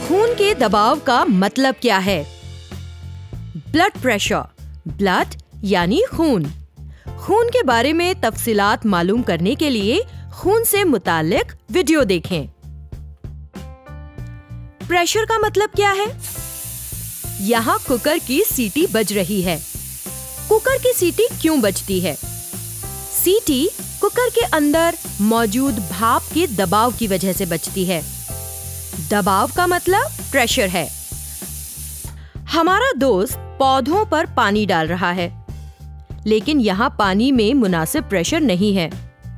खून के दबाव का मतलब क्या है? ब्लड प्रेशर, ब्लड यानी खून। खून के बारे में तफसीलात मालूम करने के लिए खून से मुताल्लिक वीडियो देखें। प्रेशर का मतलब क्या है? यहाँ कुकर की सीटी बज रही है। कुकर की सीटी क्यों बजती है? सीटी कुकर के अंदर मौजूद भाप के दबाव की वजह से बजती है। दबाव का मतलब प्रेशर है। हमारा दोस्त पौधों पर पानी डाल रहा है, लेकिन यहाँ पानी में मुनासिब प्रेशर नहीं है।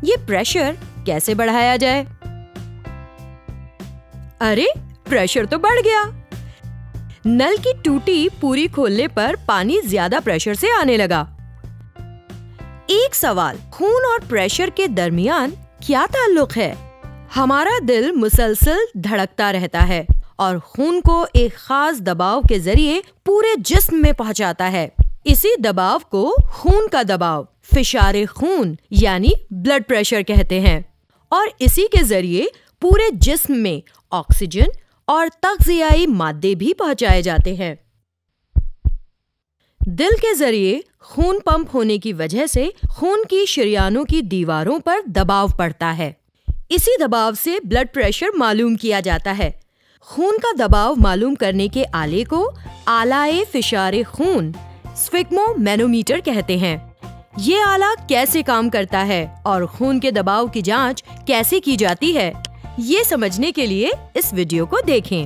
ये प्रेशर कैसे बढ़ाया जाए? अरे, प्रेशर तो बढ़ गया। नल की टूटी पूरी खोलने पर पानी ज्यादा प्रेशर से आने लगा। एक सवाल, खून और प्रेशर के दरमियान क्या ताल्लुक है? हमारा दिल मुसलसल धड़कता रहता है और खून को एक खास दबाव के जरिए पूरे जिस्म में पहुंचाता है। इसी दबाव को खून का दबाव, फिशारे खून यानी ब्लड प्रेशर कहते हैं, और इसी के जरिए पूरे जिस्म में ऑक्सीजन और तग़ज़ियाई मादे भी पहुंचाए जाते हैं। दिल के जरिए खून पंप होने की वजह से खून की शरीयानों की दीवारों पर दबाव पड़ता है। इसी दबाव से ब्लड प्रेशर मालूम किया जाता है। खून का दबाव मालूम करने के आले को आलाए फिशारे खून, स्फिग्मोमैनोमीटर कहते हैं। ये आला कैसे काम करता है और खून के दबाव की जांच कैसे की जाती है, ये समझने के लिए इस वीडियो को देखें।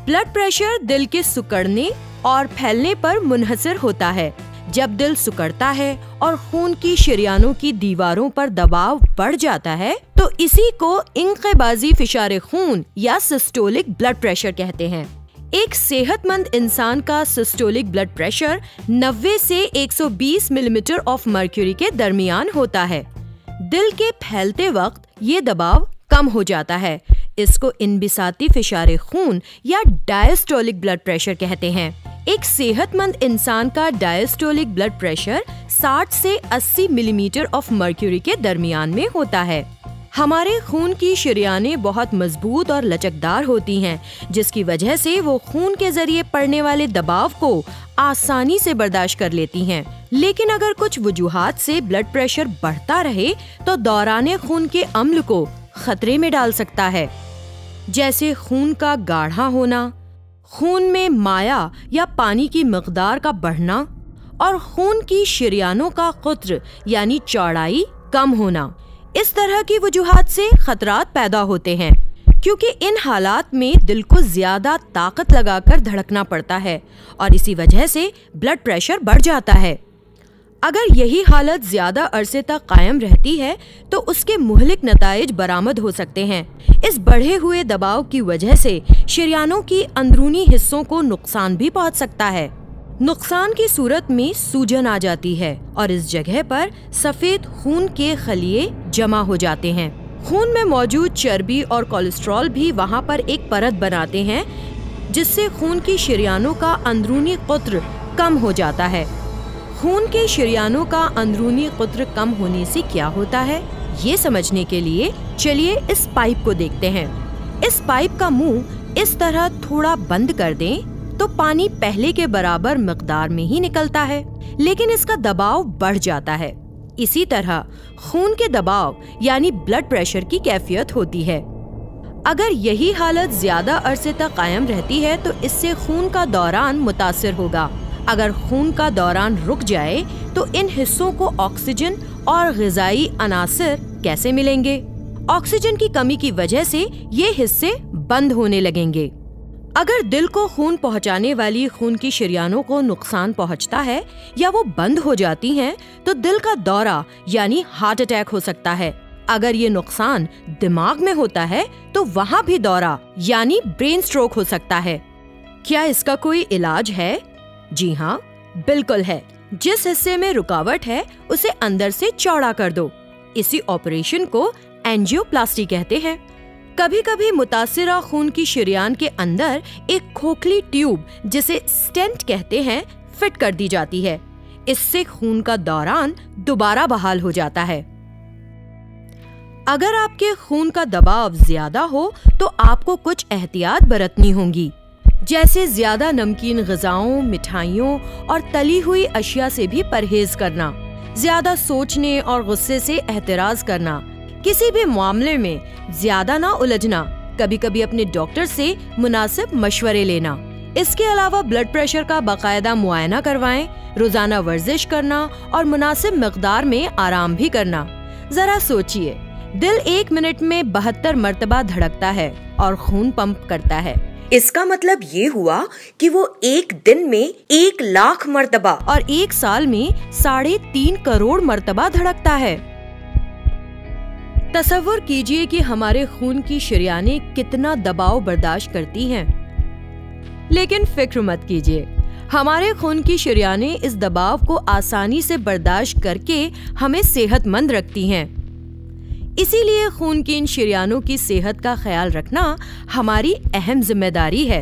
ब्लड प्रेशर दिल के सिकुड़ने और फैलने पर मुनहसर होता है। जब दिल सिकुड़ता है और खून की शरीयानों की दीवारों पर दबाव बढ़ जाता है, तो इसी को इंक़िबाज़ी फिशारे खून या सिस्टोलिक ब्लड प्रेशर कहते हैं। एक सेहतमंद इंसान का सिस्टोलिक ब्लड प्रेशर 90 से 120 मिलीमीटर ऑफ मर्क्यूरी के दरमियान होता है। दिल के फैलते वक्त ये दबाव कम हो जाता है। इसको इनबिसाती फिशारे खून या डायस्टोलिक ब्लड प्रेशर कहते हैं। एक सेहतमंद इंसान का डायस्टोलिक ब्लड प्रेशर 60 से 80 मिलीमीटर ऑफ मर्क्यूरी के दरमियान में होता है। हमारे खून की शरीयानें बहुत मजबूत और लचकदार होती हैं, जिसकी वजह से वो खून के जरिए पड़ने वाले दबाव को आसानी से बर्दाश्त कर लेती हैं। लेकिन अगर कुछ वजूहात से ब्लड प्रेशर बढ़ता रहे तो दौराने खून के अम्ल को खतरे में डाल सकता है, जैसे खून का गाढ़ा होना, खून में माया या पानी की मिकदार का बढ़ना और खून की शरीयानों का कुत्र यानी चौड़ाई कम होना। इस तरह की वजूहात से खतरात पैदा होते हैं, क्योंकि इन हालात में दिल को ज्यादा ताकत लगाकर धड़कना पड़ता है और इसी वजह से ब्लड प्रेशर बढ़ जाता है। अगर यही हालत ज्यादा अरसे तक कायम रहती है तो उसके मुहलिक नताइज बरामद हो सकते हैं। इस बढ़े हुए दबाव की वजह से शरीयानों की अंदरूनी हिस्सों को नुकसान भी पहुंच सकता है। नुकसान की सूरत में सूजन आ जाती है और इस जगह पर सफेद खून के खलिए जमा हो जाते हैं। खून में मौजूद चर्बी और कोलेस्ट्रॉल भी वहां पर एक परत बनाते हैं, जिससे खून की शरीयानों का अंदरूनी कुत्र कम हो जाता है। खून के शरीयानों का अंदरूनी कुत्र कम होने से क्या होता है, ये समझने के लिए चलिए इस पाइप को देखते हैं। इस पाइप का मुंह इस तरह थोड़ा बंद कर दें तो पानी पहले के बराबर मिकदार में ही निकलता है, लेकिन इसका दबाव बढ़ जाता है। इसी तरह खून के दबाव यानी ब्लड प्रेशर की कैफियत होती है। अगर यही हालत ज्यादा अरसे तक कायम रहती है तो इससे खून का दौरान मुतासिर होगा। अगर खून का दौरान रुक जाए तो इन हिस्सों को ऑक्सीजन और ग़िज़ाई अनासर कैसे मिलेंगे? ऑक्सीजन की कमी की वजह से ये हिस्से बंद होने लगेंगे। अगर दिल को खून पहुंचाने वाली खून की शरीयानों को नुकसान पहुंचता है या वो बंद हो जाती हैं, तो दिल का दौरा यानी हार्ट अटैक हो सकता है। अगर ये नुकसान दिमाग में होता है तो वहाँ भी दौरा यानी ब्रेन स्ट्रोक हो सकता है। क्या इसका कोई इलाज है? जी हाँ, बिल्कुल है। जिस हिस्से में रुकावट है उसे अंदर से चौड़ा कर दो। इसी ऑपरेशन को एंजियोप्लास्टी कहते हैं। कभी कभी मुतासिरा खून की शरीयान के अंदर एक खोखली ट्यूब, जिसे स्टेंट कहते हैं, फिट कर दी जाती है। इससे खून का दौरान दोबारा बहाल हो जाता है। अगर आपके खून का दबाव ज्यादा हो तो आपको कुछ एहतियात बरतनी होंगी, जैसे ज्यादा नमकीन ग़िज़ाओं, मिठाइयों और तली हुई अशिया से भी परहेज करना, ज्यादा सोचने और गुस्से से एहतराज करना, किसी भी मामले में ज्यादा ना उलझना, कभी कभी अपने डॉक्टर से मुनासिब मशवरे लेना। इसके अलावा ब्लड प्रेशर का बाकायदा मुआयना करवाएं, रोजाना वर्जिश करना और मुनासिब मिकदार में आराम भी करना। जरा सोचिए, दिल 1 मिनट में 72 मरतबा धड़कता है और खून पंप करता है। इसका मतलब ये हुआ कि वो एक दिन में 1 लाख मरतबा और 1 साल में 3.5 करोड़ मरतबा धड़कता है। तसव्वुर कीजिए कि हमारे खून की शरियानें कितना दबाव बर्दाश्त करती हैं। लेकिन फिक्र मत कीजिए, हमारे खून की शरियानें इस दबाव को आसानी से बर्दाश्त करके हमें सेहतमंद रखती हैं। इसीलिए खून की इन शरियानों की सेहत का ख्याल रखना हमारी अहम जिम्मेदारी है।